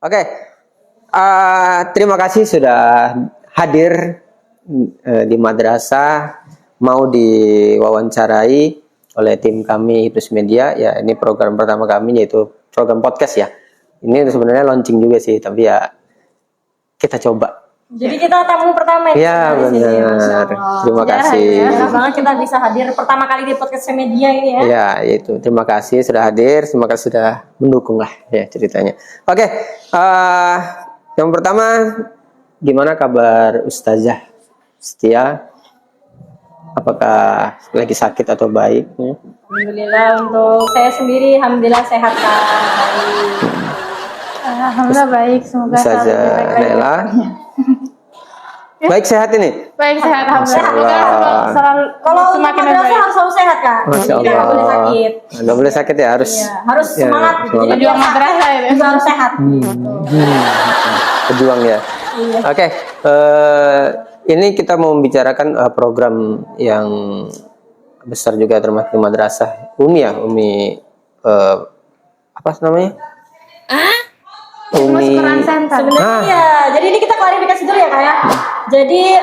Oke, terima kasih sudah hadir di madrasah, mau diwawancarai oleh tim kami Hipnus Media. Ya, ini program pertama kami, yaitu program podcast ya. Ini sebenarnya launching juga sih, tapi ya kita coba. Jadi kita tamu pertama ya benar. Terima kasih. Jarang banget kita bisa hadir pertama kali di podcast media ini ya. Ya, itu. Terima kasih sudah hadir, terima kasih sudah mendukung lah ya ceritanya. Oke, yang pertama, gimana kabar Ustazah Setia? Apakah lagi sakit atau baik? Alhamdulillah, untuk saya sendiri alhamdulillah sehat Kak. Alhamdulillah baik, semoga Ustazah Nela. Baik, sehat ini? Baik, sehat. Alhamdulillah. Kalau semakin madrasah harus selalu sehat Kak. Masya Tidak Allah. boleh sakit. Nggak boleh sakit ya, harus. Iya, harus ya, semangat. Gitu. Jadi Pejuang madrasah ya. juga harus sehat. Pejuang ya. Iya. Oke, ini kita mau membicarakan program yang besar juga termasuk madrasah Umi ya, Umi apa namanya? Umi Quran Center. Sebenarnya ya, jadi ini kita klarifikasi dulu ya Kak ya. Jadi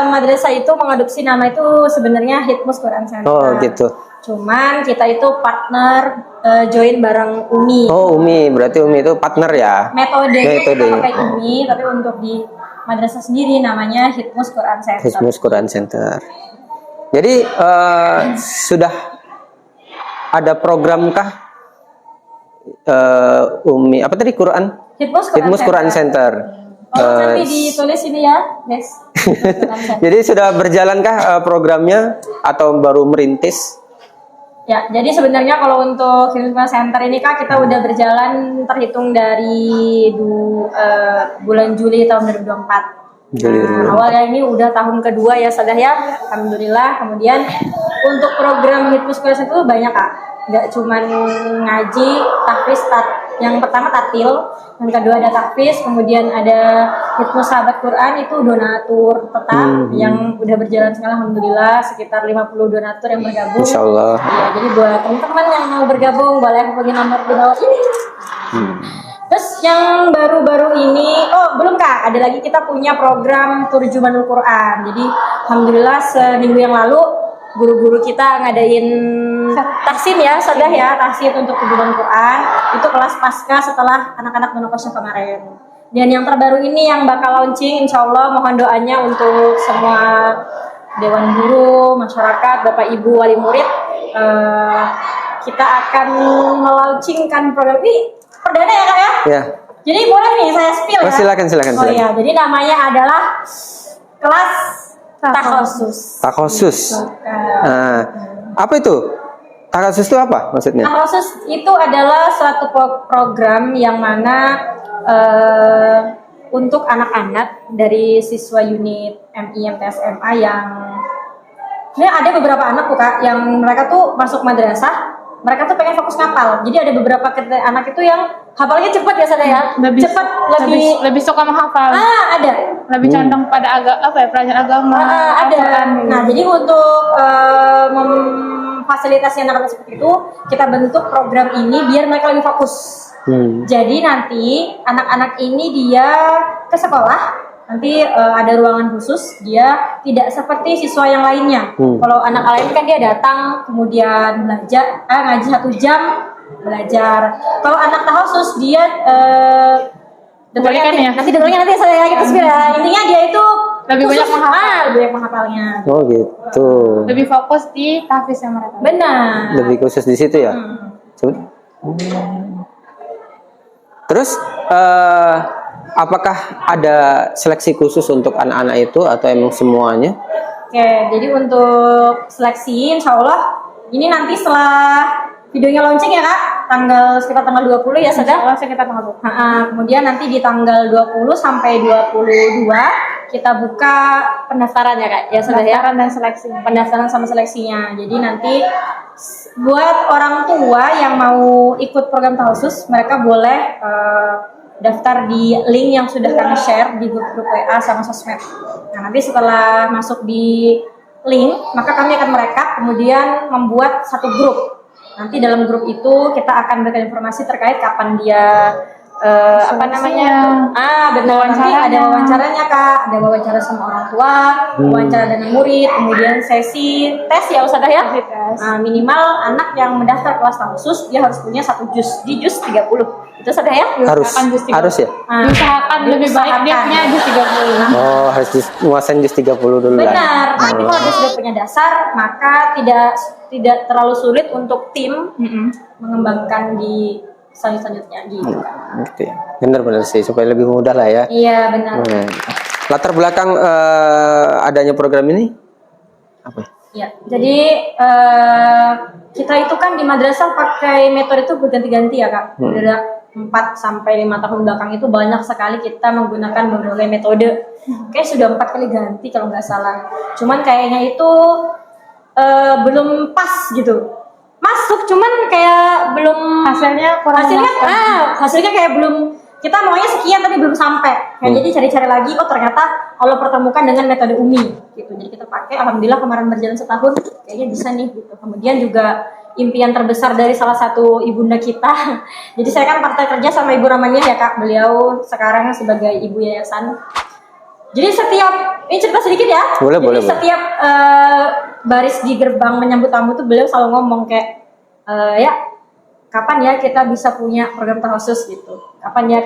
madrasah itu mengadopsi nama itu sebenarnya Hipnus Quran Center. Oh gitu. Cuman kita itu partner join bareng Umi. Oh Umi, berarti Umi itu partner ya? Metodenya kita pakai Umi, tapi untuk di madrasah sendiri namanya Hipnus Quran Center. Hipnus Quran Center. Jadi sudah ada programkah Umi apa tadi Quran? Hipnus Quran Center. Nanti ditulis ini ya, guys. Jadi sudah berjalankah programnya atau baru merintis? Ya, jadi sebenarnya kalau untuk Hipnus Quran Center ini Kak, kita udah berjalan terhitung dari bulan Juli tahun 2024. Awalnya ini udah tahun kedua ya Sadah ya, alhamdulillah. Kemudian untuk program Hipnus Quran Center itu banyak Kak, nggak cuma ngaji, tahfiz, yang pertama tatil, yang kedua ada tahfiz, kemudian ada Hipnus Sahabat Quran, itu donatur tetap yang udah berjalan sekarang alhamdulillah sekitar 50 donatur yang bergabung. Insyaallah. Iya, jadi buat teman-teman yang mau bergabung boleh hubungi nomor di bawah ini. Terus yang baru-baru ini, oh belum Kak, ada lagi kita punya program Turjumanul Quran. Jadi alhamdulillah seminggu yang lalu guru-guru kita ngadain tahsin ya, Sadah ya, tahsin untuk Turjumanul Quran. Itu kelas pasca setelah anak-anak Monokosyah kemarin. Dan yang terbaru ini yang bakal launching, insya Allah mohon doanya untuk semua Dewan Guru, masyarakat, Bapak Ibu, Wali Murid. Kita akan melaunchingkan program ini perdana ya Kak ya? Ya. Jadi boleh nih saya spill ya? Silakan. Oh iya, jadi namanya adalah kelas takhosus. Takhosus. Apa itu? Takhosus itu apa maksudnya? Takhosus itu adalah suatu program yang mana untuk anak-anak dari siswa unit MI MTS MA yang sebenarnya ada beberapa anak tuh Kak yang mereka tuh masuk madrasah, mereka tuh pengen fokus ngapal. Jadi ada beberapa anak itu yang hafalnya cepat ya Sada ya. Lebih suka menghafal. Ada. Lebih condong pada pelajaran agama. Ada. Nah, jadi untuk memfasilitasi anak-anak seperti itu, kita bentuk program ini biar mereka lebih fokus. Jadi nanti anak-anak ini dia ke sekolah, nanti ada ruangan khusus, dia tidak seperti siswa yang lainnya. Kalau anak lain kan dia datang kemudian belajar, ngaji 1 jam belajar. Kalau anak takhosus dia nanti dengarnya nanti saya kita spill ya. Intinya dia itu lebih banyak menghafal, lebih banyak menghafalnya. Oh gitu. Lebih fokus di tahfiz yang mereka. Benar. Lebih khusus di situ ya. Terus apakah ada seleksi khusus untuk anak-anak itu atau emang semuanya? Oke, jadi untuk seleksi insya Allah ini nanti setelah videonya launching ya Kak, sekitar tanggal 20 ya Sada? Sekitar tanggal 20. Kemudian nanti di tanggal 20 sampai 22 kita buka pendaftaran ya Kak, ya Sada ya? Pendaftaran dan seleksi. Pendaftaran sama seleksinya. Jadi nanti buat orang tua yang mau ikut program takhosus, mereka boleh daftar di link yang sudah kami share di grup WA sama sosmed. Nah nanti setelah masuk di link, maka kami akan merekap kemudian membuat satu grup. Nanti dalam grup itu kita akan berikan informasi terkait kapan dia benar, nanti ada wawancaranya Kak, ada wawancara sama orang tua, wawancara dengan murid, kemudian sesi tes ya Ustazah ya. Minimal anak yang mendaftar kelas khusus dia harus punya 1 juz di juz 30. Itu Ustazah ya? Harus ya? Diusahakan lebih baik dia punya juz 30. Oh, harus nguasain juz 30 dulu lah. Benar. Nanti kalau dia sudah punya dasar, maka tidak terlalu sulit untuk tim mengembangkan di selanjutnya gitu kan. Gitu ya. Benar-benar sih supaya lebih mudah lah ya. Iya benar. Latar belakang adanya program ini apa? Ya, jadi kita itu kan di madrasah pakai metode itu berganti-ganti ya Kak. Dari 4 sampai 5 tahun belakang itu banyak sekali kita menggunakan berbagai metode. Kayak sudah 4 kali ganti kalau nggak salah. Cuman kayaknya itu belum pas gitu. Masuk cuman kayak belum Hasilnya kurang hasilnya kayak belum, kita maunya sekian tapi belum sampai. Jadi cari-cari lagi, oh ternyata Allah pertemukan dengan metode Umi gitu. Jadi kita pakai, alhamdulillah kemarin berjalan setahun kayaknya bisa nih gitu. Kemudian juga impian terbesar dari salah satu ibunda kita. Jadi saya kan partai kerja sama Ibu Ramania ya Kak. Beliau sekarang sebagai ibu yayasan. Jadi ini cerita sedikit ya. Jadi setiap baris di gerbang menyambut tamu tuh beliau selalu ngomong kayak kapan ya kita bisa punya program khusus gitu. Kapannya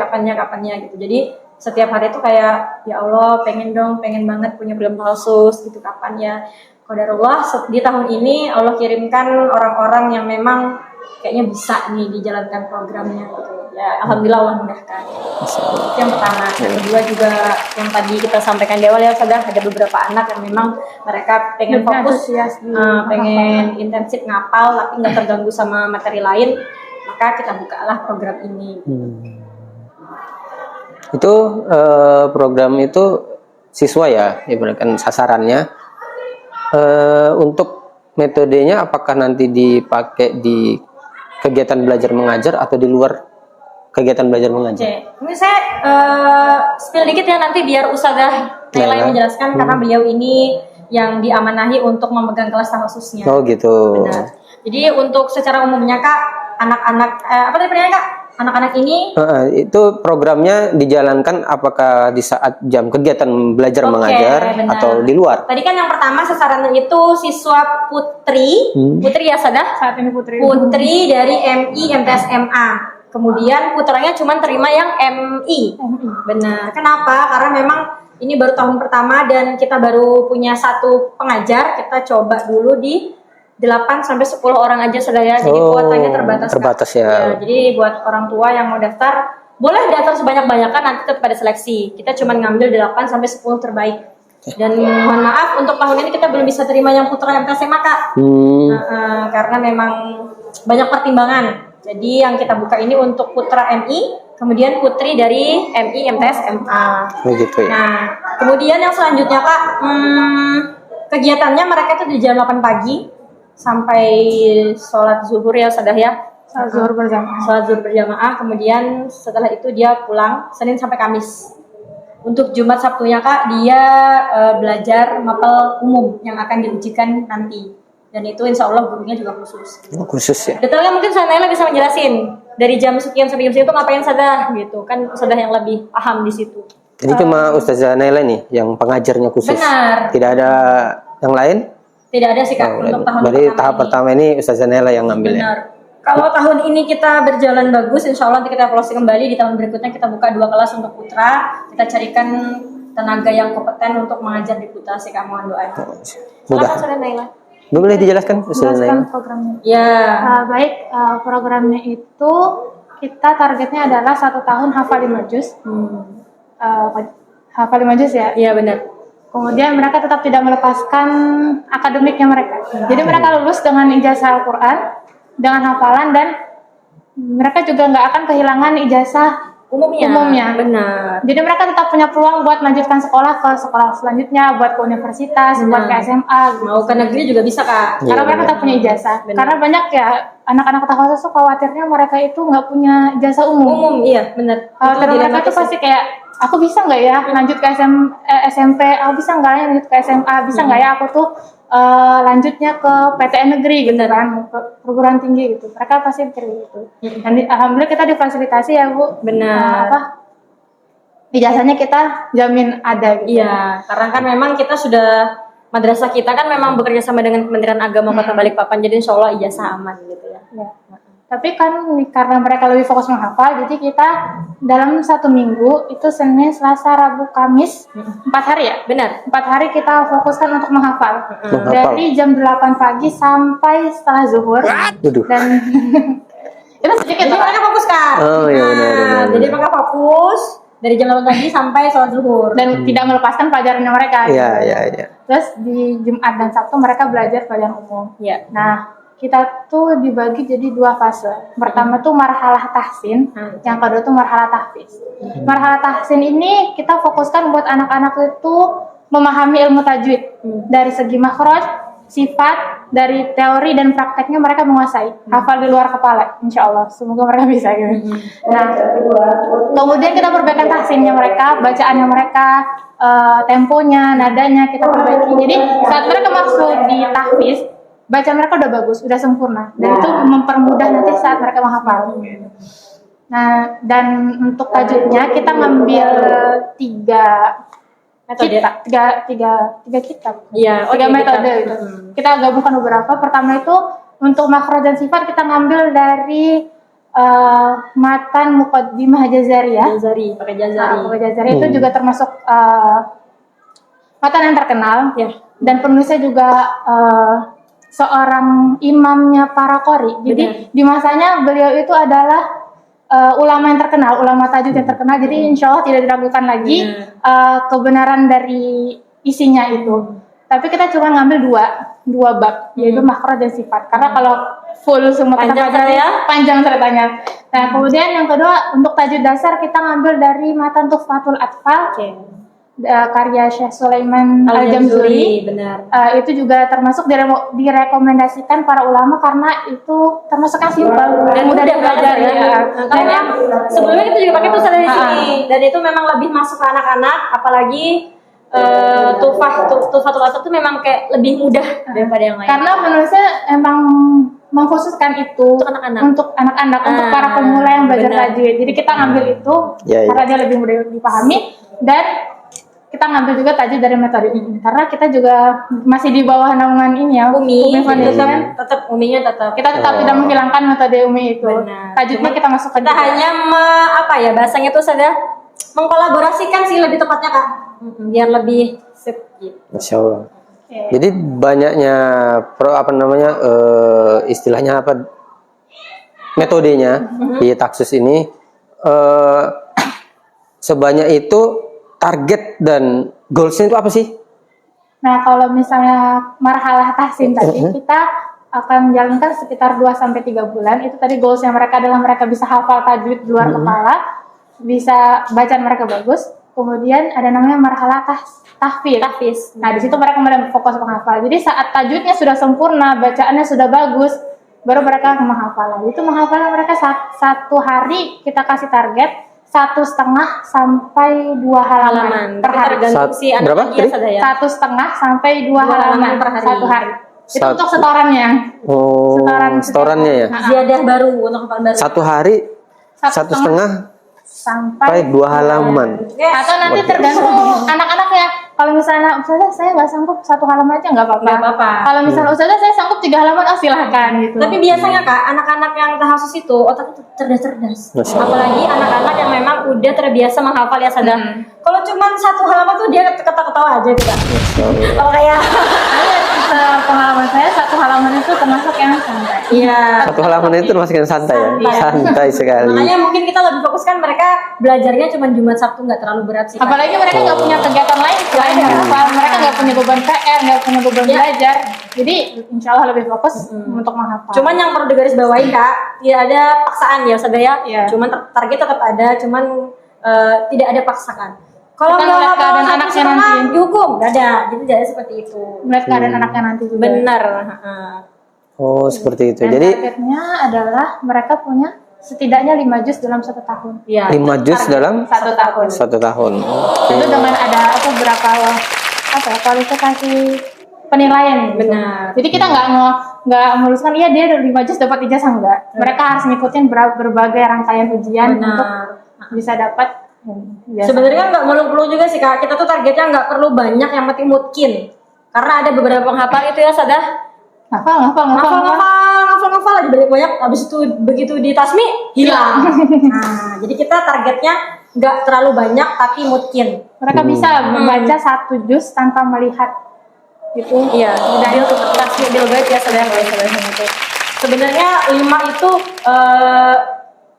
gitu. Jadi setiap hari tuh kayak ya Allah pengen banget punya program khusus gitu, kapan ya. Qadarullah di tahun ini Allah kirimkan orang-orang yang memang kayaknya bisa nih dijalankan programnya gitu. Ya alhamdulillah Allah mudahkan. Itu yang pertama. Yang kedua juga yang tadi kita sampaikan di awal ya Ustazah, ada beberapa anak yang memang mereka pengen fokus pengen intensif ngapal tapi nggak terganggu sama materi lain, maka kita bukalah program ini. Itu program itu siswa ya, ibaratkan sasarannya. Untuk metodenya apakah nanti dipakai di kegiatan belajar mengajar atau di luar kegiatan belajar mengajar? Ini saya spill dikit ya nanti biar Ustazah Naila yang menjelaskan karena beliau ini yang diamanahi untuk memegang kelas khususnya. Oh gitu. Benar. Jadi untuk secara umumnya Kak, anak-anak apa tadi pertanyaannya Kak? Anak-anak ini itu programnya dijalankan apakah di saat jam kegiatan belajar mengajar benar. Atau di luar? Tadi kan yang pertama sasarannya itu siswa putri ya Sadah? Saat ini putri dari MI MTS MA. Kemudian putranya cuma terima yang MI. Benar. Kenapa? Karena memang ini baru tahun pertama dan kita baru punya 1 pengajar. Kita coba dulu di 8 sampai 10 orang aja Sadah ya. Jadi kuotanya terbatas ya. Jadi buat orang tua yang mau daftar, boleh daftar sebanyak-banyakan, nanti tetap ada seleksi. Kita cuma ngambil 8 sampai 10 terbaik. Dan mohon maaf untuk tahun ini kita belum bisa terima yang putra MTSMA Kak. Karena memang banyak pertimbangan. Jadi yang kita buka ini untuk putra MI, kemudian putri dari MI MTS MA. Begitu ya. Nah, kemudian yang selanjutnya Kak, kegiatannya mereka itu di jam 8 pagi sampai sholat zuhur ya Sadah ya. Sholat zuhur berjamaah. Kemudian setelah itu dia pulang Senin sampai Kamis. Untuk Jumat Sabtunya Kak, dia belajar mapel umum yang akan diujikan nanti. Dan itu insya Allah gurunya juga khusus. Khusus ya. Detailnya mungkin Naila bisa menjelasin dari jam sekian sampai jam sekian itu ngapain Sadah gitu kan, Sadah yang lebih paham di situ. Jadi cuma Ustazah Naila nih yang pengajarnya khusus. Benar. Tidak ada yang lain? Tidak ada sih Kak untuk tahun berarti tahap pertama ini Ustazah Naila yang ngambilnya. Benar. Kalau tahun ini kita berjalan bagus, insya Allah nanti kita evaluasi kembali di tahun berikutnya kita buka 2 kelas untuk putra. Kita carikan tenaga yang kompeten untuk mengajar di putra sih Kak, mohon doa. Mudah. Saudara Naila. Boleh dijelaskan Ustazah Naila? programnya. Ya. Baik, programnya itu kita targetnya adalah 1 tahun hafal 5 juz. Hafal 5 juz ya? Iya benar. Kemudian mereka tetap tidak melepaskan akademiknya mereka. Jadi mereka lulus dengan ijazah Al-Quran, dengan hafalan, dan mereka juga nggak akan kehilangan ijazah umumnya. Benar. Jadi mereka tetap punya peluang buat melanjutkan sekolah ke sekolah selanjutnya, buat ke universitas, buat ke SMA. Mau ke negeri juga bisa Kak. Karena mereka tetap punya ijazah. Karena banyak ya anak-anak khusus tuh khawatirnya mereka itu nggak punya ijazah umum. Iya benar. Khawatir mereka tuh pasti kayak, aku bisa nggak ya lanjut ke SMP, aku bisa nggak ya lanjut ke SMA, bisa nggak ya aku tuh lanjutnya ke PTN negeri gitu kan, ke perguruan tinggi gitu. Mereka pasti mikir gitu. Dan alhamdulillah kita difasilitasi ya Bu. Benar. Ijazahnya kita jamin ada gitu. Iya, karena kan memang kita sudah madrasah kita kan memang bekerja sama dengan Kementerian Agama Kota Balikpapan, jadi insya Allah ijazah aman gitu ya. Ya. Tapi kan karena mereka lebih fokus menghafal, jadi kita dalam 1 minggu itu Senin, Selasa, Rabu, Kamis 4 hari ya. Benar. 4 hari kita fokuskan untuk menghafal. Menghafal. Dari jam 8 pagi sampai setelah zuhur. Waduh. Dan itu sedikit Jadi lah. mereka fokus Kak. Oh, iya, benar. Jadi mereka fokus dari jam 8 pagi sampai sholat zuhur. Dan tidak melepaskan pelajarannya mereka. Iya, gitu. iya. Terus di Jumat dan Sabtu mereka belajar pelajaran umum. Iya. Nah, kita tuh dibagi jadi 2 fase. Pertama tuh marhalah tahsin, yang kedua tuh marhalah tahfiz. Marhalah tahsin ini kita fokuskan buat anak-anak itu memahami ilmu tajwid dari segi makhraj, sifat, dari teori dan prakteknya mereka menguasai, hafal di luar kepala, insya Allah. Semoga mereka bisa gitu. Nah, kemudian kita perbaikan tahsinnya mereka, bacaannya mereka, temponya, nadanya kita perbaiki. Jadi saat mereka masuk di tahfiz, baca mereka udah bagus, udah sempurna, dan itu mempermudah nanti saat mereka menghafal. Nah, dan untuk tajwidnya kita ngambil 3 kitab. Iya, 3 metode gitu. Kita gabungkan beberapa. Pertama itu untuk makhraj dan sifat kita ngambil dari matan Muqaddimah Jazariyah. Jazari, pakai Jazari. Pakai Jazari itu juga termasuk matan yang terkenal, Ya. dan penulisnya juga seorang imamnya para qori. Jadi di masanya beliau itu adalah ulama yang terkenal, ulama tajwid yang terkenal. Jadi insya Allah tidak diragukan lagi kebenaran dari isinya itu. Tapi kita cuma ngambil dua bab, yaitu makhraj dan sifat. Karena kalau full semua Panjang kita ya? panjang ceritanya. Nah, kemudian yang kedua untuk tajwid dasar kita ngambil dari matan Tuhfatul Atfal. Karya Syekh Sulaiman Al-Jamzuri. Benar. Itu juga termasuk direkomendasikan para ulama karena itu termasuk yang simpel Dan mudah mudah dipelajari belajar ya. Dan Karena yang sebelumnya kita juga pakai tulisan dari sini, dan itu memang lebih masuk ke anak-anak, apalagi Tuhfatul Atfal itu memang kayak lebih mudah daripada yang lain. karena penulisnya emang mengkhususkan itu Untuk anak-anak. untuk para pemula yang belajar benar. tajwid. Jadi kita ngambil itu Ya, karena dia lebih mudah dipahami, dan kita ngambil juga tajwid dari metode ini karena kita juga masih di bawah naungan ini ya, Umi Foundation. tetap uminya tetap. Kita tetap tidak menghilangkan metode Umi itu. Benar. Tajwidnya kita masukkan. Kita juga. hanya bahasanya itu sudah mengkolaborasikan sih lebih tepatnya Kak. Biar lebih sip gitu. Masya Allah. Oke. Jadi banyaknya istilahnya apa, metodenya di Taksus ini, sebanyak itu target dan goalsnya itu apa sih? Nah, kalau misalnya marhalah tahsin tadi kita akan menjalankan sekitar 2-3 bulan. Itu tadi goalsnya mereka adalah mereka bisa hafal tajwid di luar kepala, bisa bacaan mereka bagus. Kemudian ada namanya marhalah tahfiz. Nah, di situ mereka mulai fokus menghafal. Jadi saat tajwidnya sudah sempurna, bacaannya sudah bagus, baru mereka menghafal. Itu menghafal mereka 1 hari kita kasih target 1,5 sampai 2 halaman per hari. Tergantung si anak berapa? lagi ya sudah ya. 1,5 sampai 2 halaman per hari. 1 hari. Itu Satu. untuk setorannya. Oh, setorannya ya. Ziyadah baru untuk hafal baru. 1 hari 1,5 sampai 2 halaman. Atau nanti tergantung anak-anaknya. Kalau misalnya Ustazah saya nggak sanggup 1 halaman aja nggak apa-apa. Nggak apa-apa. Kalau misalnya Ustazah saya sanggup 3 halaman, silahkan gitu. Tapi biasanya Kak, anak-anak yang tahasus itu otak itu cerdas-cerdas. Masya Allah. Apalagi anak-anak yang memang udah terbiasa menghafal ya sadar. Kalau cuma 1 halaman tuh dia ketawa-ketawa aja gitu Kak. Kalau kayak Pengalaman saya 1 halaman itu termasuk yang santai. iya. 1 halaman itu termasuk yang santai ya. Santai sekali. Makanya mungkin kita lebih fokuskan mereka belajarnya cuma Jumat Sabtu, nggak terlalu berat sih Kak. Apalagi mereka nggak punya kegiatan lain selain hafal, mereka nggak punya beban PR, nggak punya beban belajar. Jadi insya Allah lebih fokus untuk menghafal. Cuman yang perlu digarisbawahi Kak, tidak ada paksaan ya saudara ya. Iya. Cuman target tetap ada, cuman tidak ada paksaan. Kalau Kita mau melihat hafal keadaan 1,5 anaknya nanti. dihukum, nggak ada. Jadi tidak seperti itu. melihat keadaan anaknya nanti juga. Benar. Oh, seperti itu. Dan Jadi targetnya adalah mereka punya setidaknya 5 juz dalam 1 tahun. Iya. 5 juz dalam 1 tahun. 1 tahun. Itu dengan ada berapa kualifikasi penilaian gitu. Benar. Jadi kita nggak meluluskan iya dia dari 5 juz dapat ijazah, enggak. Mereka harus ngikutin berbagai rangkaian ujian untuk bisa dapat ijazah. Sebenarnya nggak melulu juga sih Kak. Kita tuh targetnya nggak perlu banyak, yang penting mungkin. Karena ada beberapa penghafal itu ya Sadah. Ngafal Ngafal aja banyak, habis itu begitu di tasmi hilang. Nah, jadi kita targetnya nggak terlalu banyak tapi mungkin. Mereka bisa membaca 1 juz tanpa melihat gitu. Iya, dari untuk tasmi bilbait ya Sadah. Sebenarnya 5 itu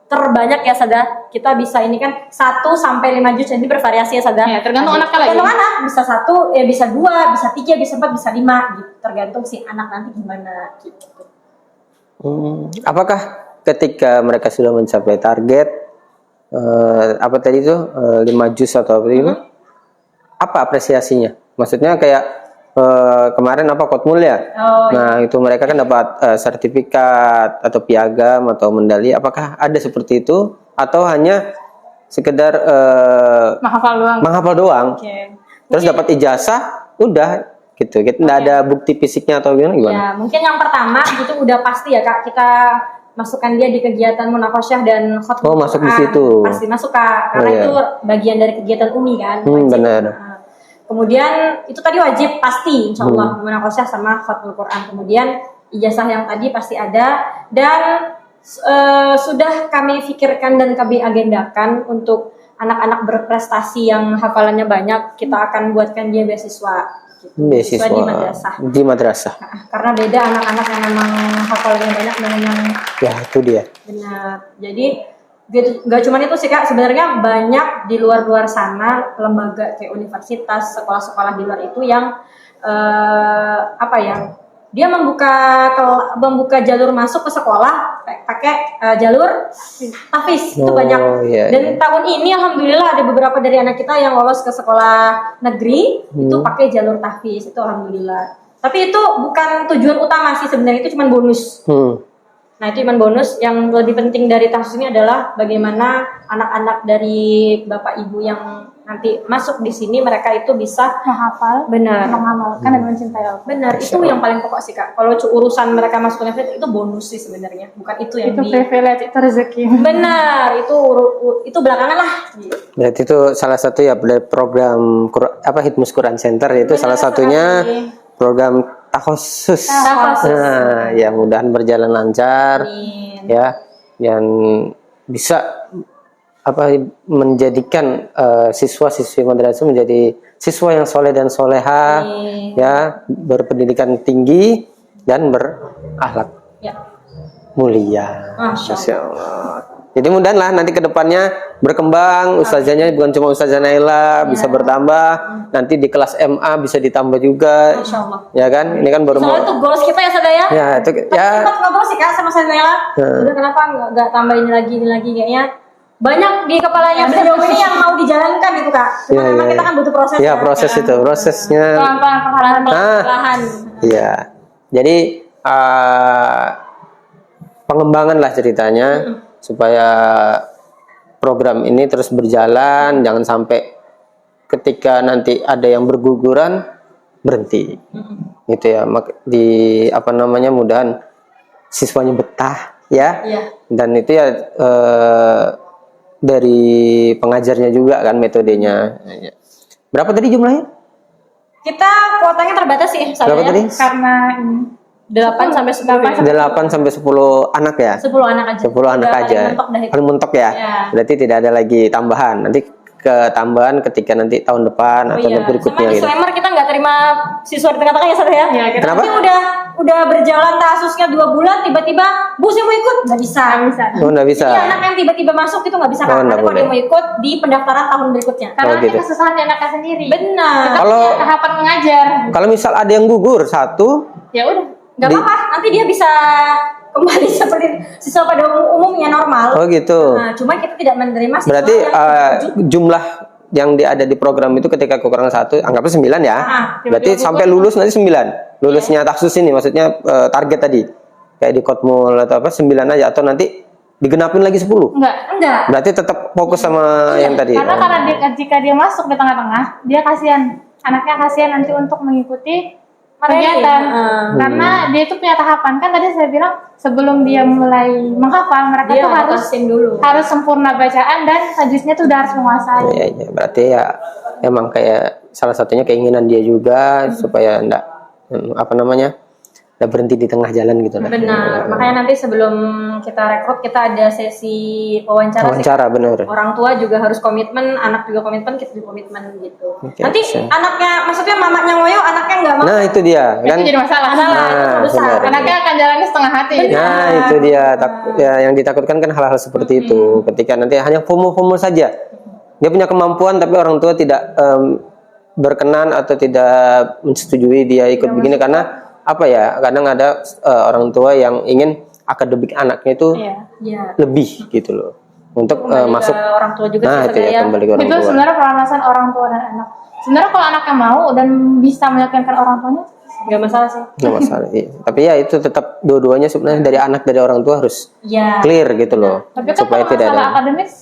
terbanyak ya Sadah. Kita bisa ini kan 1 sampai 5 juz, jadi bervariasi ya Sadah. Ya, tergantung anaknya lagi. Tergantung anak, bisa 1, ya bisa 2, bisa 3, bisa 4, bisa 5 gitu. Tergantung si anak nanti gimana gitu. Apakah ketika mereka sudah mencapai target apa tadi itu 5 juz atau apa itu, apa apresiasinya? Maksudnya kayak kemarin apa Kotmul ya? Nah itu mereka kan dapat sertifikat atau piagam atau medali. Apakah ada seperti itu atau hanya sekedar menghafal doang? Okay. Terus dapat ijazah, udah gitu. Nggak ada bukti fisiknya atau gimana? Ya, mungkin yang pertama itu udah pasti ya Kak, kita masukkan dia di kegiatan munakosyah dan khotbah. Oh, masuk di situ. Pasti masuk Kak, karena itu bagian dari kegiatan UMI kan. Benar. Nah, kemudian itu tadi wajib pasti insya Allah munakosyah sama khotbah Quran. Kemudian ijazah yang tadi pasti ada, dan sudah kami pikirkan dan kami agendakan untuk anak-anak berprestasi yang hafalannya banyak, kita akan buatkan dia beasiswa. Beasiswa di madrasah. Nah, karena beda anak-anak yang memang hafalannya banyak dengan yang itu dia. benar. Jadi nggak cuma itu sih Kak, sebenarnya banyak di luar sana lembaga kayak universitas, sekolah-sekolah di luar itu yang dia membuka jalur masuk ke sekolah pakai jalur tahfiz. Itu banyak. Dan tahun ini alhamdulillah ada beberapa dari anak kita yang lolos ke sekolah negeri itu pakai jalur tahfiz. Itu alhamdulillah. Tapi itu bukan tujuan utama sih sebenarnya, itu cuma bonus. Nah itu cuma bonus. Yang lebih penting dari tahfiz ini adalah bagaimana anak-anak dari bapak ibu yang nanti masuk di sini mereka itu bisa menghafal, mengamalkan dan mencintai Allah. Benar, itu yang paling pokok sih Kak. Kalau urusan mereka masuk universitas itu bonus sih sebenarnya, bukan itu yang privilege, itu rezeki. Benar, itu belakangan lah. Berarti itu salah satu ya dari program Hitmus Quran Center, itu salah satunya program takhusus. Nah, ya mudahan berjalan lancar. Ya, yang bisa menjadikan siswa-siswi madrasah menjadi siswa yang soleh dan soleha, ya, berpendidikan tinggi dan berakhlak mulia. Masya Allah. Jadi mudah-mudahan nanti kedepannya berkembang, ustazahnya bukan cuma ustazah Naila, bisa bertambah, nanti di kelas MA bisa ditambah juga. Masya Allah. Ya kan, ini kan baru soalnya itu goals kita ya Sada ya. Ya itu ya. Sempat ngobrol sih Kak sama Naila. Udah kenapa nggak tambah ini lagi kayaknya. Banyak di kepalanya beliau ini yang mau dijalankan itu Kak. Cuma memang kita kan butuh proses. Iya, proses itu, prosesnya. Pelan-pelan. Iya. Jadi pengembangan lah ceritanya supaya program ini terus berjalan, jangan sampai ketika nanti ada yang berguguran berhenti. Gitu ya. Mudahan siswanya betah ya. Dan itu ya dari pengajarnya juga kan metodenya. Berapa tadi jumlahnya? Kita kuotanya terbatas sih. Berapa tadi? Karena 8 sampai 10. 8 sampai 10 anak ya? 10 anak aja. 10 anak aja. Paling mentok ya? Berarti tidak ada lagi tambahan. Nanti ketambahan ketika nanti tahun depan atau berikutnya. Sama disclaimer kita nggak terima siswa di tengah-tengah ya Sada ya. Kenapa? Nanti udah berjalan kasusnya 2 bulan tiba-tiba Bu saya mau ikut, nggak bisa. Oh, nggak bisa. Jadi anak yang tiba-tiba masuk itu nggak bisa kan? Nanti kalau dia mau ikut di pendaftaran tahun berikutnya. Karena nanti kesusahan di anaknya sendiri. Benar. Kalau tahapan mengajar. Kalau misal ada yang gugur satu, ya udah. Nggak apa-apa, nanti dia bisa kembali seperti siswa pada umumnya normal. Oh gitu. Nah, cuma kita tidak menerima siswa berarti yang jumlah yang ada di program itu ketika kekurangan 1, anggapnya 9 ya. Berarti sampai lulus nanti 9. Lulusnya taksus ini maksudnya target tadi. Kayak di Kotmul atau 9 aja, atau nanti digenapin lagi 10. Enggak. Berarti tetap fokus sama yang tadi. Karena jika dia masuk di tengah-tengah, dia kasihan. Anaknya kasihan nanti untuk mengikuti kegiatan. Karena dia itu punya tahapan, kan tadi saya bilang sebelum dia mulai menghafal mereka Dia tuh harus sempurna bacaan dan hadisnya tuh udah harus menguasai. Iya, berarti ya emang kayak salah satunya keinginan dia juga supaya enggak enggak berhenti di tengah jalan gitu lah. Benar. Makanya nanti sebelum kita rekrut kita ada sesi wawancara sih. Benar. Orang tua juga harus komitmen, anak juga komitmen, kita juga komitmen gitu. Oke, Nanti bisa. anaknya, maksudnya mamanya ngoyo, anaknya nggak mau. Nah, itu dia kan. Itu jadi masalah. itu besar. benar. Anaknya akan jalannya setengah hati. Nah, itu dia ya, yang ditakutkan kan hal-hal seperti itu. Ketika nanti hanya FOMO saja. Dia punya kemampuan tapi orang tua tidak berkenan atau tidak menyetujui dia ikut begini karena apa ya? Kadang ada orang tua yang ingin akademik anaknya itu Iya. lebih gitu loh. Untuk Kembali masuk ke orang tua juga nah, sih itu ya, sebenarnya. kembali ke orang Itu tua. sebenarnya peranasan orang tua dan anak. Sebenarnya kalau anaknya mau dan bisa meyakinkan orang tuanya, Nggak masalah sih. Nggak masalah. Iya. Tapi ya itu tetap dua-duanya sebenarnya dari anak dari orang tua harus Iya. clear gitu loh. tapi kan Supaya kalau tidak masalah ada. akademis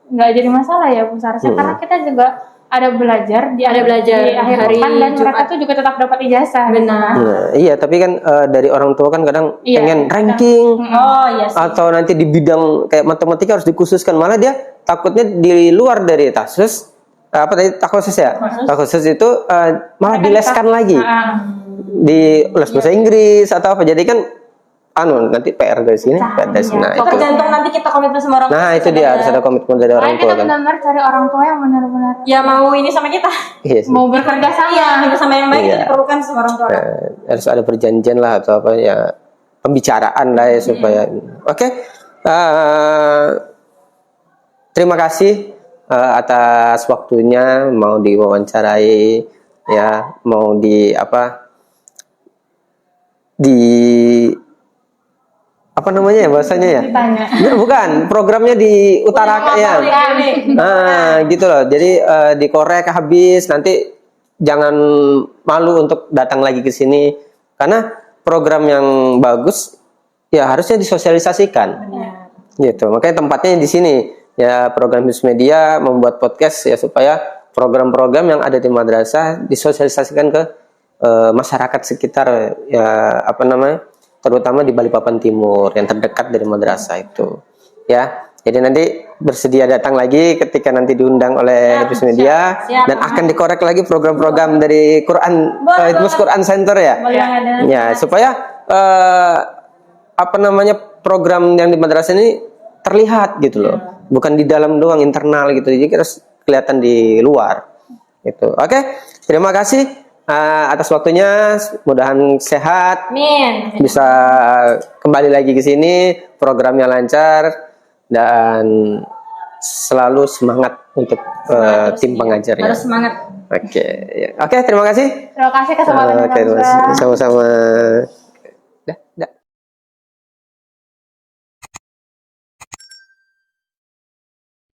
nggak jadi masalah ya Bu Sarsa, karena kita juga ada belajar di akhir hari pekan dan mereka Jumat. tuh juga tetap dapat ijazah. Benar. Nah, iya, tapi kan dari orang tua kan kadang Iya, pengen ranking Oh iya sih. atau nanti di bidang kayak matematika harus dikhususkan, malah dia takutnya di luar dari taksus apa tadi takhusus ya? Takhusus itu malah dileskan lagi. Di les bahasa Inggris atau apa. Jadi kan nanti PR dari sini, PR dari sini. Nah, Itu itu. tergantung nanti kita komitmen sama orang tua. Nah, itu dia harus ada komitmen dari orang Makanya tua kita kan. benar-benar cari orang tua yang benar-benar Ya mau ini sama kita. Iya sih. mau bekerja sama. Iya, kita sama yang baik Iya. itu diperlukan sama orang tua. Harus ada perjanjian lah atau apa ya, pembicaraan lah ya supaya oke. Terima kasih atas waktunya mau diwawancarai ya, mau di apa namanya ya bahasanya ya? Ditanya. Bukan, programnya diutarakan ya. Gitu loh. Jadi dikorek habis, nanti jangan malu untuk datang lagi ke sini karena program yang bagus ya harusnya disosialisasikan. Gitu. Makanya tempatnya di sini. Ya, program Hizbus Media membuat podcast ya supaya program-program yang ada di madrasah disosialisasikan ke masyarakat sekitar ya terutama di Balikpapan Timur yang terdekat dari madrasah itu. Ya. Jadi nanti bersedia datang lagi ketika nanti diundang oleh Hizbus Media dan akan dikorek lagi program-program dari Hizbus Quran Center ya. Ya, supaya program yang di madrasah ini terlihat gitu loh. Bukan di dalam doang, internal gitu. Jadi harus kelihatan di luar. Gitu. Oke, terima kasih atas waktunya. Mudahan sehat. Amin. Bisa kembali lagi ke sini, programnya lancar dan selalu semangat untuk tim pengajarnya. Harus semangat. Oke, ya. Oke, terima kasih. Terima kasih kesempatannya. Oke, Kak Ustaz. sama-sama. Dah.